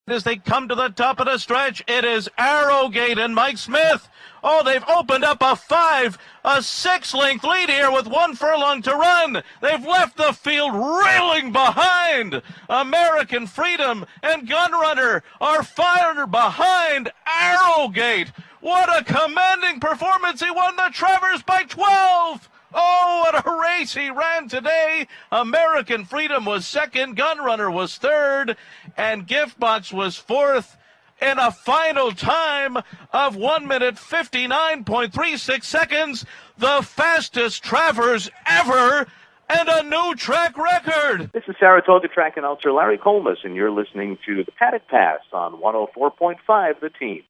As they come to the top of the stretch, it is Arrogate and Mike Smith. Oh, they've opened up a 6-length lead here with 1 furlong to run. They've left the field reeling behind. American Freedom and Gunrunner are far behind Arrogate. What a commanding performance. He won the Travers by 12. Oh, what a race he ran today. American Freedom was second, Gunrunner was third, and Giftbox was fourth in a final time of 1 minute 59.36 seconds, the fastest Travers ever, and a new track record. This is Saratoga track announcer Larry Colmus, and you're listening to the Paddock Pass on 104.5 The Team.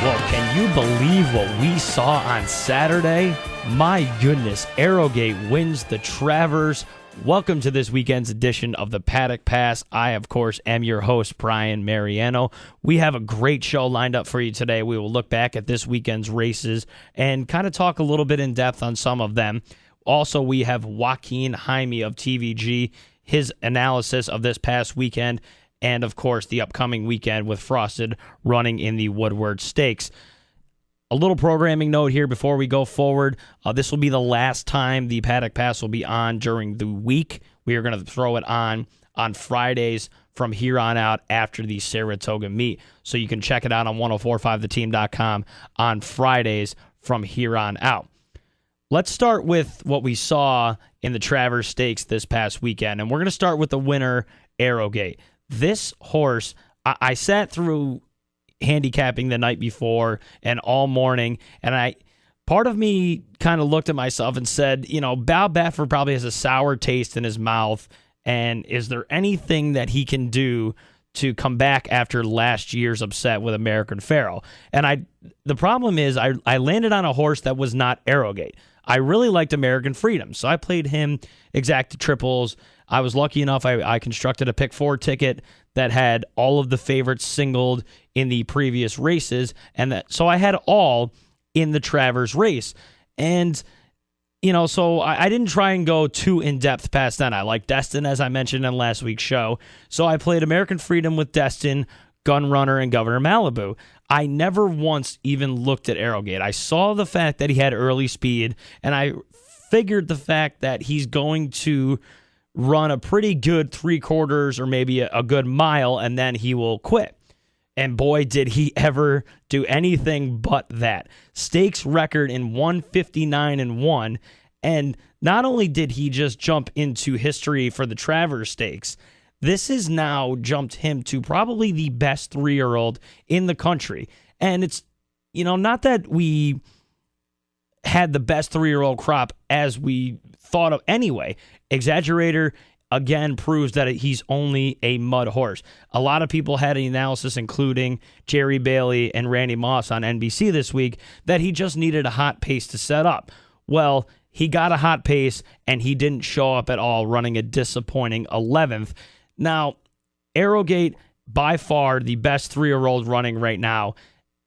Well, can you believe what we saw on Saturday? My goodness, Arrogate wins the Travers. Welcome to this weekend's edition of the Paddock Pass. I, of course, am your host, Brian Mariano. We have a great show lined up for you today. We will look back at this weekend's races and kind of talk a little bit in depth on some of them. Also, we have Joaquin Jaime of TVG, his analysis of this past weekend, and, of course, the upcoming weekend with Frosted running in the Woodward Stakes. A little programming note here before we go forward. This will be the last time the Paddock Pass will be on during the week. We are going to throw it on Fridays from here on out after the Saratoga meet. So you can check it out on 1045theteam.com on Fridays from here on out. Let's start with what we saw in the Travers Stakes this past weekend. And we're going to start with the winner, Arrogate. This horse, I sat through handicapping the night before and all morning, and part of me kind of looked at myself and said, Bow Baffert probably has a sour taste in his mouth, and is there anything that he can do to come back after last year's upset with American Pharoah? And the problem is I landed on a horse that was not Arrogate. I really liked American Freedom, so I played him exacta triples. I was lucky enough, I constructed a pick 4 ticket that had all of the favorites singled in the previous races, and so I had all in the Travers race. And, so I didn't try and go too in-depth past that. I like Destin, as I mentioned in last week's show, so I played American Freedom with Destin, Gunrunner, and Governor Malibu. I never once even looked at Arrogate. I saw the fact that he had early speed, and I figured the fact that he's going to run a pretty good 3/4 or maybe a good mile, and then he will quit. And boy, did he ever do anything but that. Stakes record in 159-1, and not only did he just jump into history for the Travers Stakes, this has now jumped him to probably the best 3-year-old in the country. And it's, not that we had the best 3-year-old crop as we thought of anyway. Exaggerator, again, proves that he's only a mud horse. A lot of people had an analysis, including Jerry Bailey and Randy Moss on NBC this week, that he just needed a hot pace to set up. Well, he got a hot pace, and he didn't show up at all, running a disappointing 11th. Now, Arrogate, by far the best 3-year-old running right now,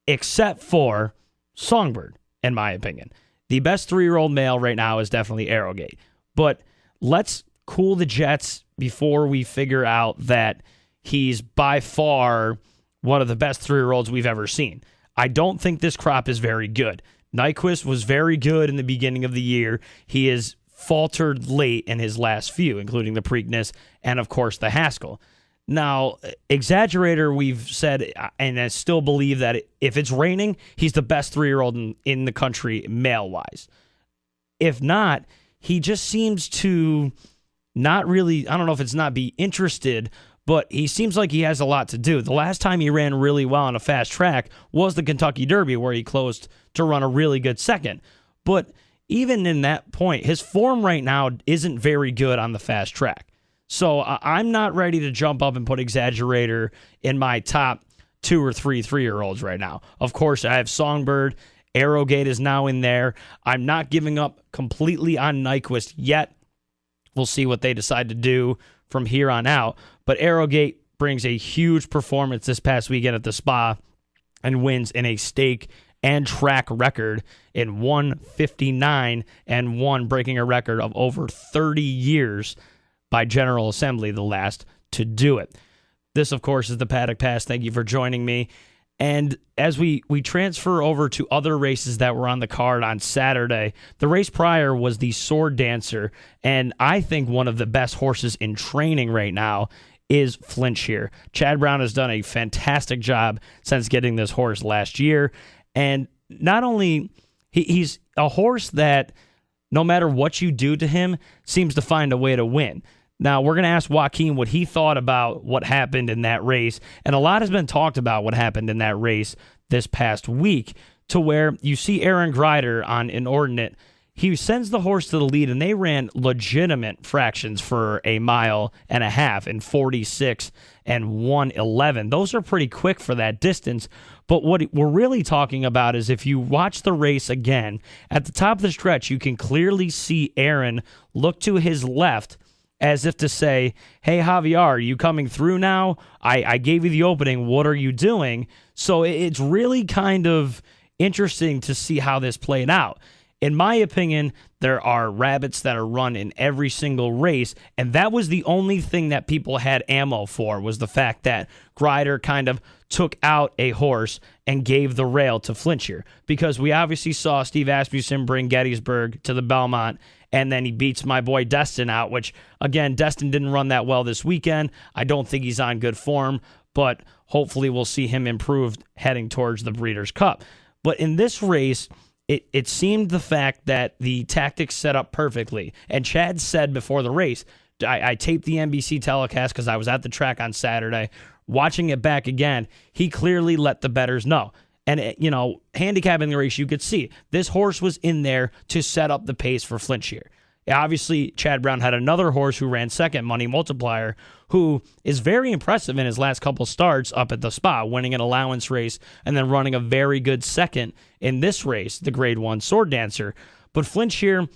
except for Songbird, in my opinion. The best 3-year-old male right now is definitely Arrogate. But let's cool the jets before we figure out that he's by far one of the best 3-year-olds we've ever seen. I don't think this crop is very good. Nyquist was very good in the beginning of the year. He has faltered late in his last few, including the Preakness and, of course, the Haskell. Now, Exaggerator, we've said, and I still believe that if it's raining, he's the best 3-year-old in the country male-wise. If not, he just seems to not really, I don't know if it's not be interested, but he seems like he has a lot to do. The last time he ran really well on a fast track was the Kentucky Derby, where he closed to run a really good second. But even in that point, his form right now isn't very good on the fast track. So I'm not ready to jump up and put Exaggerator in my top 2 or 3 3-year-olds right now. Of course, I have Songbird. Arrogate is now in there. I'm not giving up completely on Nyquist yet. We'll see what they decide to do from here on out. But Arrogate brings a huge performance this past weekend at the Spa and wins in a stake and track record in 1:59-1, breaking a record of over 30 years by General Assembly, the last to do it. This, of course, is the Paddock Pass. Thank you for joining me. And as we transfer over to other races that were on the card on Saturday, the race prior was the Sword Dancer, and I think one of the best horses in training right now is Flinch here. Chad Brown has done a fantastic job since getting this horse last year, and not only he's a horse that no matter what you do to him seems to find a way to win. Now, we're going to ask Joaquin what he thought about what happened in that race, and a lot has been talked about what happened in that race this past week, to where you see Aaron Grider on Inordinate. He sends the horse to the lead, and they ran legitimate fractions for a mile and a half in 46 and 1:11. Those are pretty quick for that distance, but what we're really talking about is if you watch the race again, at the top of the stretch, you can clearly see Aaron look to his left as if to say, hey, Javier, are you coming through now? I gave you the opening. What are you doing? So it's really kind of interesting to see how this played out. In my opinion, there are rabbits that are run in every single race, and that was the only thing that people had ammo for, was the fact that Grider kind of took out a horse and gave the rail to Flinchier, because we obviously saw Steve Asmussen bring Gettysburg to the Belmont, and then he beats my boy Destin out, which, again, Destin didn't run that well this weekend. I don't think he's on good form, but hopefully we'll see him improved heading towards the Breeders' Cup. But in this race, it seemed the fact that the tactics set up perfectly. And Chad said before the race, I taped the NBC telecast because I was at the track on Saturday. Watching it back again, he clearly let the bettors know. And, handicapping the race, you could see this horse was in there to set up the pace for Flinchier. Obviously, Chad Brown had another horse who ran second, Money Multiplier, who is very impressive in his last couple starts up at the Spa, winning an allowance race and then running a very good second in this race, the Grade 1 Sword Dancer. But Flinchier,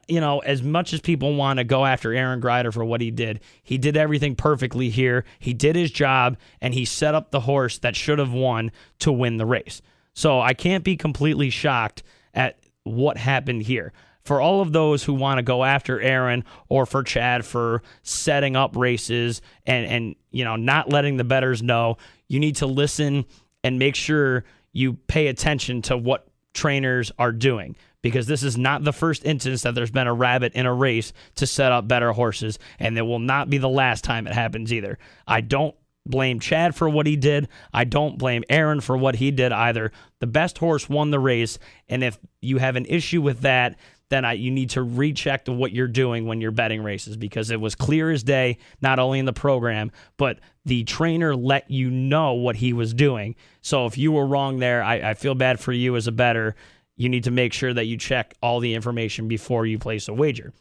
as much as people want to go after Aaron Grider for what he did everything perfectly here. He did his job, and he set up the horse that should have won to win the race. So I can't be completely shocked at what happened here. For all of those who want to go after Aaron or for Chad for setting up races and not letting the bettors know, you need to listen and make sure you pay attention to what trainers are doing, because this is not the first instance that there's been a rabbit in a race to set up better horses, and it will not be the last time it happens either. I don't blame Chad for what he did. I don't blame Aaron for what he did either. The best horse won the race, and if you have an issue with that, then you need to recheck to what you're doing when you're betting races, because it was clear as day, not only in the program, but the trainer let you know what he was doing. So if you were wrong there, I feel bad for you as a bettor. You need to make sure that you check all the information before you place a wager.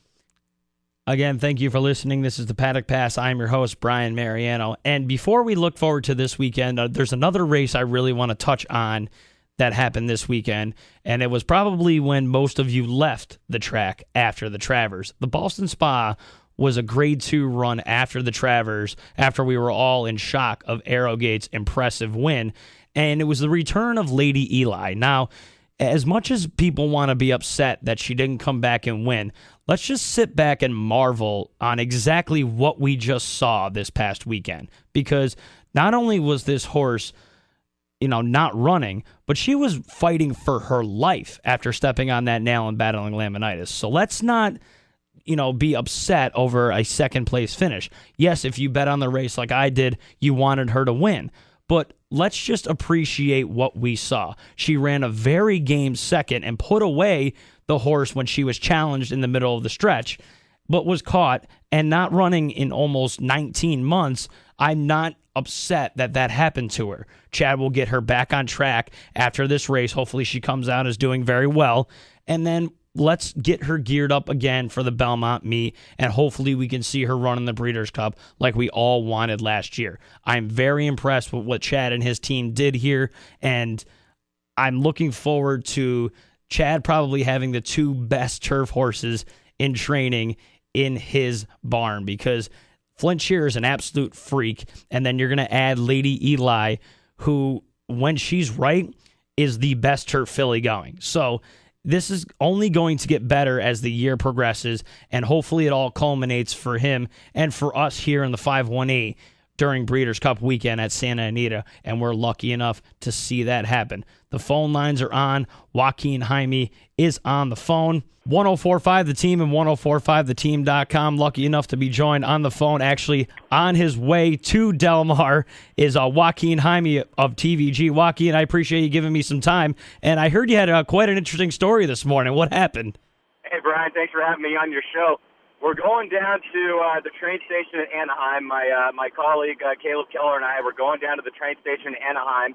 Again, thank you for listening. This is the Paddock Pass. I'm your host, Brian Mariano. And before we look forward to this weekend, there's another race I really want to touch on that happened this weekend, and it was probably when most of you left the track after the Travers. The Boston Spa was a Grade 2 run after the Travers, after we were all in shock of Arrogate's impressive win, and it was the return of Lady Eli. Now, as much as people want to be upset that she didn't come back and win, let's just sit back and marvel on exactly what we just saw this past weekend, because not only was this horse not running, but she was fighting for her life after stepping on that nail and battling laminitis. So let's not, be upset over a second place finish. Yes, if you bet on the race like I did, you wanted her to win. But let's just appreciate what we saw. She ran a very game second and put away the horse when she was challenged in the middle of the stretch, but was caught and not running in almost 19 months. I'm not upset that happened to her. Chad will get her back on track after this race. Hopefully she comes out as doing very well. And then let's get her geared up again for the Belmont meet, and hopefully we can see her run in the Breeders' Cup like we all wanted last year. I'm very impressed with what Chad and his team did here, and I'm looking forward to Chad probably having the two best turf horses in training in his barn, because Flinchier is an absolute freak, and then you're going to add Lady Eli, who, when she's right, is the best turf filly going. So this is only going to get better as the year progresses, and hopefully it all culminates for him and for us here in the 518 during Breeders' Cup weekend at Santa Anita, and we're lucky enough to see that happen. The phone lines are on. Joaquin Jaime is on the phone. 1045 The Team and 1045theteam.com. Lucky enough to be joined on the phone, actually on his way to Del Mar, is Joaquin Jaime of TVG. Joaquin, I appreciate you giving me some time, and I heard you had quite an interesting story this morning. What happened? Hey, Brian, thanks for having me on your show. We're going down to the train station at Anaheim. My colleague, Caleb Keller, and I were going down to the train station in Anaheim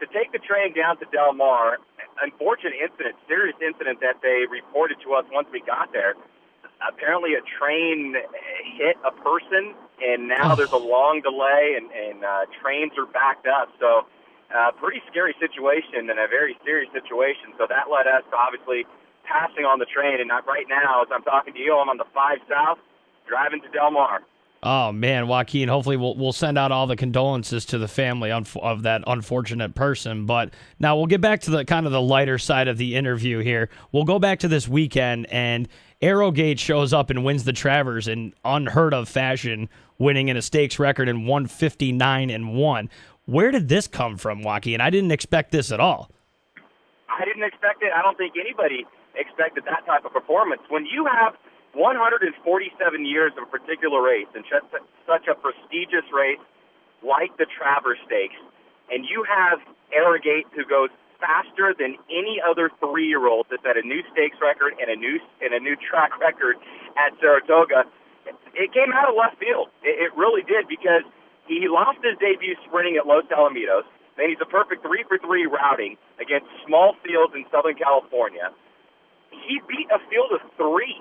to take the train down to Del Mar. Unfortunate incident, serious incident that they reported to us once we got there. Apparently a train hit a person, and now there's a long delay, and trains are backed up. So pretty scary situation and a very serious situation. So that led us to obviously passing on the train, and right now, as I'm talking to you, I'm on the 5 South, driving to Del Mar. Oh, man, Joaquin, hopefully we'll send out all the condolences to the family of that unfortunate person. But now we'll get back to the kind of the lighter side of the interview here. We'll go back to this weekend, and Arrogate shows up and wins the Travers in unheard of fashion, winning in a stakes record in 159-1. Where did this come from, Joaquin? I didn't expect this at all. I didn't expect it. I don't think anybody expected that type of performance. When you have 147 years of a particular race and such a prestigious race like the Travers Stakes, and you have Arrogate who goes faster than any other 3-year-old that set a new stakes record and a new track record at Saratoga, it came out of left field. It really did, because he lost his debut sprinting at Los Alamitos. Then he's a perfect 3-for-3 routing against small fields in Southern California. He beat a field of 3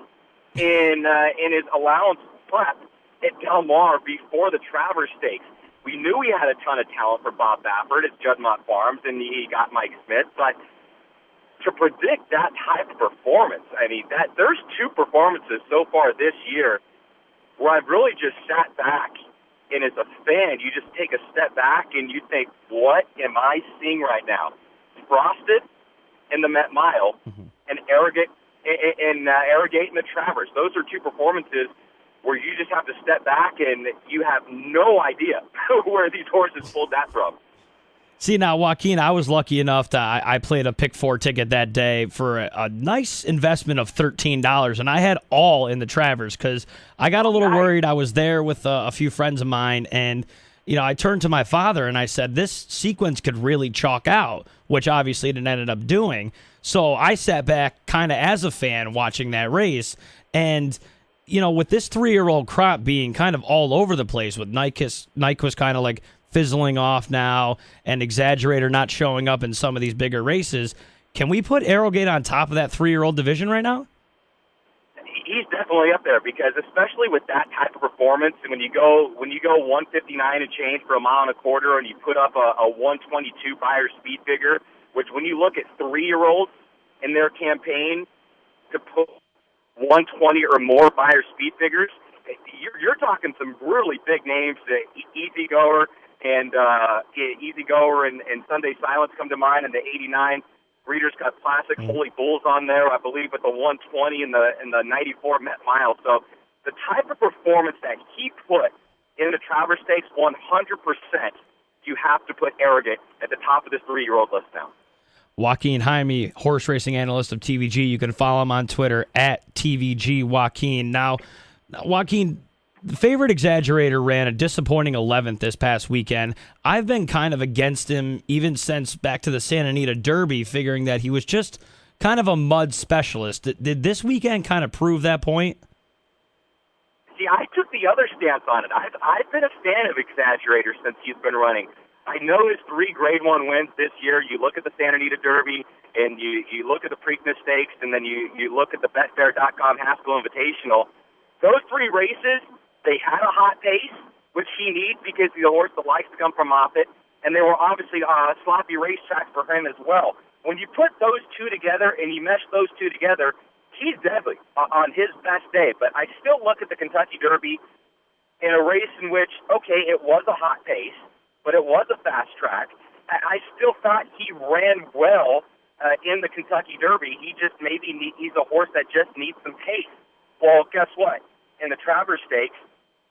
in his allowance prep at Del Mar before the Travers Stakes. We knew he had a ton of talent for Bob Baffert at Juddmonte Farms, and he got Mike Smith. But to predict that type of performance, I mean, there's 2 performances so far this year where I've really just sat back, and as a fan, you just take a step back and you think, what am I seeing right now? Frosted in the Met Mile, and Arrogate and the Travers. Those are 2 performances where you just have to step back and you have no idea where these horses pulled that from. See, now, Joaquin, I was lucky enough to I played a Pick 4 ticket that day for a nice investment of $13, and I had all in the Travers because I got a little worried. I was there with a few friends of mine, and I turned to my father and I said, this sequence could really chalk out, which obviously it ended up doing. So I sat back kind of as a fan watching that race, and with this 3-year-old crop being kind of all over the place, with Nyquist kind of like fizzling off now, and Exaggerator not showing up in some of these bigger races, can we put Arrogate on top of that 3-year-old division right now? He's definitely up there, because especially with that type of performance, and when you go 159 and change for a mile and a quarter, and you put up a 122 buyer speed figure, which when you look at 3-year-olds in their campaign to put 120 or more buyer speed figures, you're talking some really big names. Easy Goer and Sunday Silence come to mind, and the '89 Breeders' Cup Classic. Holy Bull's on there, I believe, with the 120 in the '94 Met Mile. So the type of performance that he put in the Travers Stakes, 100%, you have to put Arrogate at the top of this 3-year-old list now. Joaquin Jaime, horse racing analyst of TVG. You can follow him on Twitter at TVG Joaquin. Now, Joaquin, the favorite Exaggerator ran a disappointing 11th this past weekend. I've been kind of against him even since back to the Santa Anita Derby, figuring that he was just kind of a mud specialist. Did this weekend kind of prove that point? See, I took the other stance on it. I've been a fan of Exaggerator since he's been running. I know his 3 Grade 1 wins this year. You look at the Santa Anita Derby, and you look at the Preakness Stakes, and then you look at the BetFair.com Haskell Invitational. Those 3 races, they had a hot pace, which he needs because he's a horse that likes to come from Moffitt, and they were obviously sloppy racetracks for him as well. When you put those 2 together and you mesh those 2 together, he's deadly on his best day. But I still look at the Kentucky Derby in a race in which, okay, it was a hot pace, but it was a fast track. I still thought he ran well in the Kentucky Derby. He just he's a horse that just needs some pace. Well, guess what? In the Travers Stakes,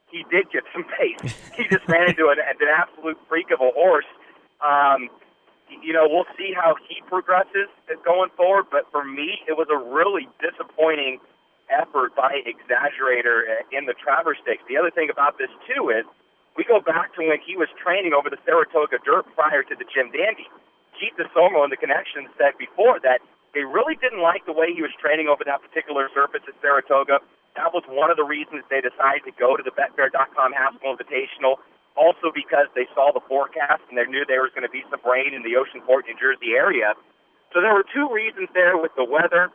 he did get some pace. He just ran into an absolute freak of a horse. We'll see how he progresses going forward, but for me, it was a really disappointing effort by Exaggerator in the Travers Stakes. The other thing about this, too, is we go back to when he was training over the Saratoga Dirt prior to the Jim Dandy. Keith DeSomo and the Connection said before that they really didn't like the way he was training over that particular surface at Saratoga. That was one of the reasons they decided to go to the Betfair.com Haskell Invitational, also because they saw the forecast and they knew there was going to be some rain in the Oceanport, New Jersey area. So there were two reasons there with the weather,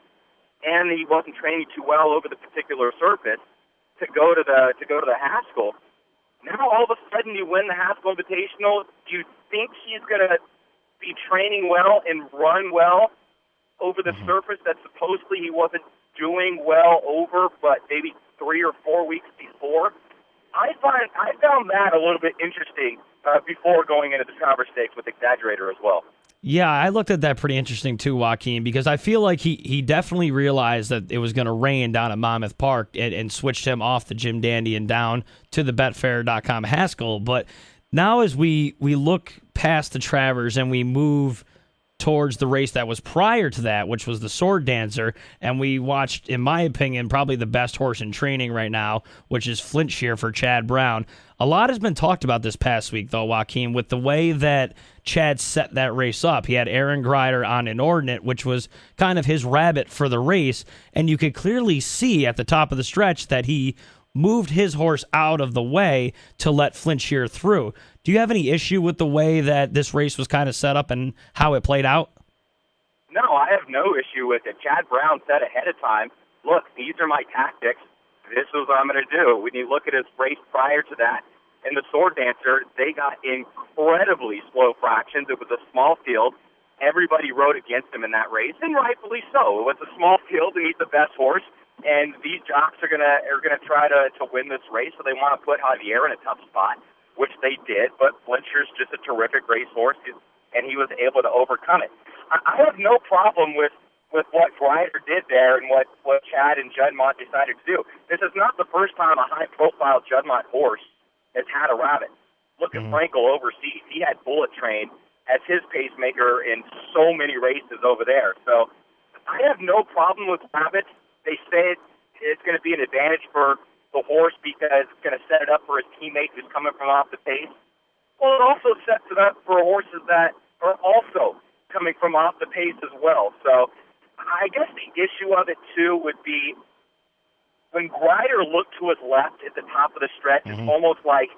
and he wasn't training too well over the particular surface to go to the Haskell. Now all of a sudden you win the Haskell Invitational. Do you think he's going to be training well and run well over the surface that supposedly he wasn't doing well over, but maybe 3 or 4 weeks before? I found that a little bit interesting before going into the Travers Stakes with Exaggerator as well. Yeah, I looked at that pretty interesting too, Joaquin, because I feel like he definitely realized that it was going to rain down at Monmouth Park and switched him off the Jim Dandy and down to the Betfair.com Haskell. But now as we look past the Travers and we move towards the race that was prior to that, which was the Sword Dancer, and we watched, in my opinion, probably the best horse in training right now, which is Flintshire for Chad Brown. A lot has been talked about this past week, though, Joaquin, with the way that Chad set that race up. He had Aaron Greider on Inordinate, which was kind of his rabbit for the race, and you could clearly see at the top of the stretch that he moved his horse out of the way to let Flintshire through. Do you have any issue with the way that this race was kind of set up and how it played out? No, I have no issue with it. Chad Brown said ahead of time, look, these are my tactics. This is what I'm going to do. When you look at his race prior to that, in the Sword Dancer, they got incredibly slow fractions. It was a small field. Everybody rode against him in that race, and rightfully so. It was a small field, and he's the best horse. And these jocks are gonna try to win this race, so they want to put Javier in a tough spot, which they did. But Flintshire's just a terrific racehorse, and he was able to overcome it. I have no problem with what Greider did there and what Chad and Juddmonte decided to do. This is not the first time a high-profile Juddmonte horse has had a rabbit. Look at Frankel overseas. He had Bullet Train as his pacemaker in so many races over there. So I have no problem with rabbits. They say it's going to be an advantage for the horse because it's going to set it up for his teammate who's coming from off the pace. Well, it also sets it up for horses that are also coming from off the pace as well. So I guess the issue of it, too, would be when Greider looked to his left at the top of the stretch, it's almost like,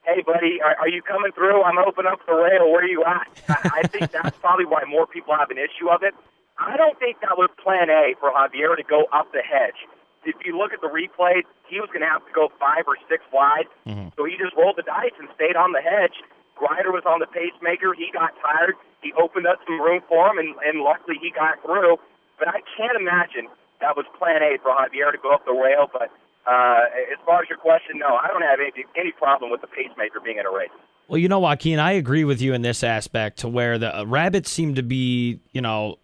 hey, buddy, are you coming through? I'm opening up the rail. Where are you at? I think that's probably why more people have an issue of it. I don't think that was plan A for Javier to go up the hedge. If you look at the replay, he was going to have to go 5 or 6 wide. So he just rolled the dice and stayed on the hedge. Greider was on the pacemaker. He got tired. He opened up some room for him, and luckily he got through. But I can't imagine that was plan A for Javier to go up the rail. But as far as your question, no, I don't have any problem with the pacemaker being in a race. Well, Joaquin, I agree with you in this aspect to where the rabbits seem to be,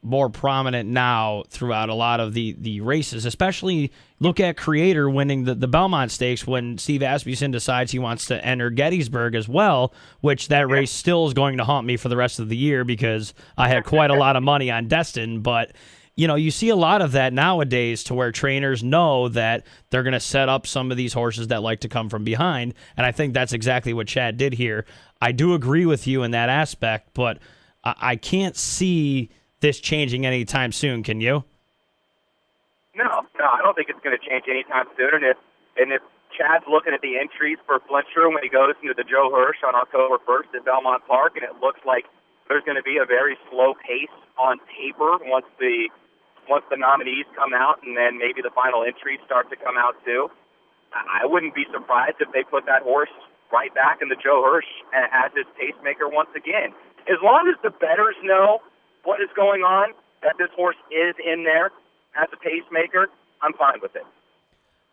more prominent now throughout a lot of the races, especially look at Creator winning the Belmont Stakes when Steve Asmussen decides he wants to enter Gettysburg as well, which that race still is going to haunt me for the rest of the year because I had quite a lot of money on Destin, but you see a lot of that nowadays to where trainers know that they're going to set up some of these horses that like to come from behind, and I think that's exactly what Chad did here. I do agree with you in that aspect, but I can't see this changing anytime soon, can you? No, I don't think it's going to change anytime soon, and if Chad's looking at the entries for Flintshire when he goes into the Joe Hirsch on October 1st at Belmont Park, and it looks like there's going to be a very slow pace on paper once the nominees come out and then maybe the final entries start to come out too. I wouldn't be surprised if they put that horse right back in the Joe Hirsch as his pacemaker once again. As long as the bettors know what is going on, that this horse is in there as a pacemaker, I'm fine with it.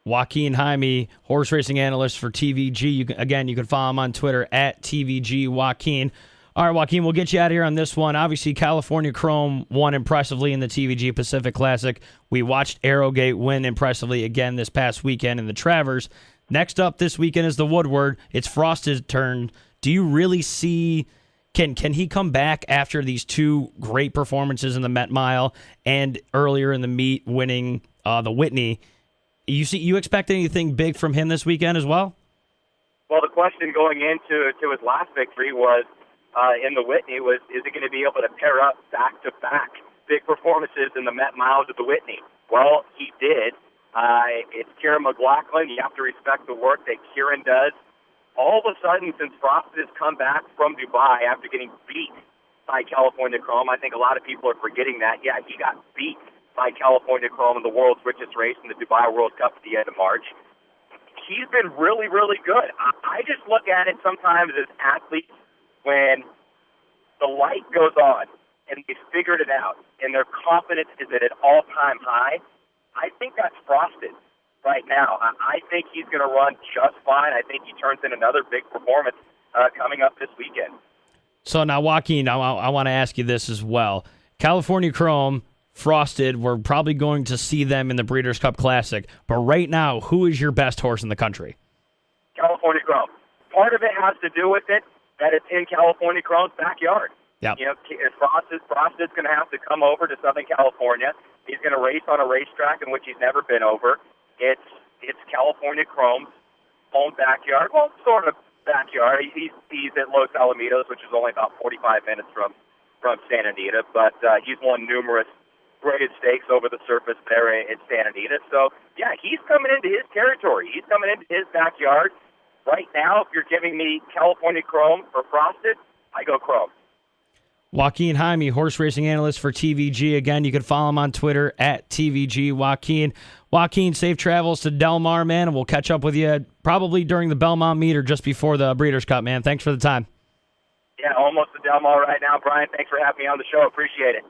Joaquin Jaime, horse racing analyst for TVG. You can follow him on Twitter at TVG Joaquin. All right, Joaquin, we'll get you out of here on this one. Obviously, California Chrome won impressively in the TVG Pacific Classic. We watched Arrogate win impressively again this past weekend in the Travers. Next up this weekend is the Woodward. It's Frosted's turn. Do you really see, can he come back after these two great performances in the Met Mile and earlier in the meet winning the Whitney? You expect anything big from him this weekend as well? Well, the question going into his last victory was, in the Whitney was, is he going to be able to pair up back-to-back big performances in the Met Miles of the Whitney? Well, he did. It's Kieran McLaughlin. You have to respect the work that Kieran does. All of a sudden, since Frost has come back from Dubai after getting beat by California Chrome, I think a lot of people are forgetting that. Yeah, he got beat by California Chrome in the world's richest race in the Dubai World Cup at the end of March. He's been really, really good. I just look at it sometimes as athletes when the light goes on and they've figured it out and their confidence is at an all-time high. I think that's Frosted right now. I think he's going to run just fine. I think he turns in another big performance coming up this weekend. So now, Joaquin, I want to ask you this as well. California Chrome, Frosted, we're probably going to see them in the Breeders' Cup Classic. But right now, who is your best horse in the country? California Chrome. Part of it has to do with it that it's in California Chrome's backyard. Yep. You know, Frosted's going to have to come over to Southern California. He's going to race on a racetrack in which he's never been over. It's California Chrome's own backyard. Well, sort of backyard. He's at Los Alamitos, which is only about 45 minutes from Santa Anita, but he's won numerous graded stakes over the surface there in Santa Anita. So, yeah, he's coming into his territory. He's coming into his backyard. Right now, if you're giving me California Chrome or Frosted, I go Chrome. Joaquin Jaime, horse racing analyst for TVG. Again, you can follow him on Twitter at TVG Joaquin. Joaquin, safe travels to Del Mar, man, and we'll catch up with you probably during the Belmont meet or just before the Breeders' Cup, man. Thanks for the time. Yeah, almost to Del Mar right now, Brian. Thanks for having me on the show. Appreciate it.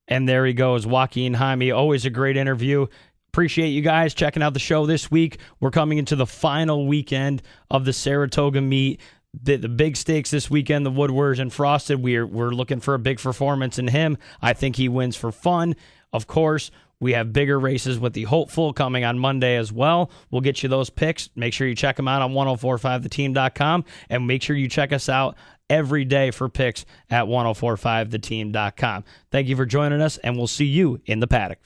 And there he goes, Joaquin Jaime. Always a great interview. Appreciate you guys checking out the show this week. We're coming into the final weekend of the Saratoga meet. The big stakes this weekend, the Woodwards and Frosted, we're looking for a big performance in him. I think he wins for fun. Of course, we have bigger races with the Hopeful coming on Monday as well. We'll get you those picks. Make sure you check them out on 1045theteam.com, and make sure you check us out every day for picks at 1045theteam.com. Thank you for joining us, and we'll see you in the paddock.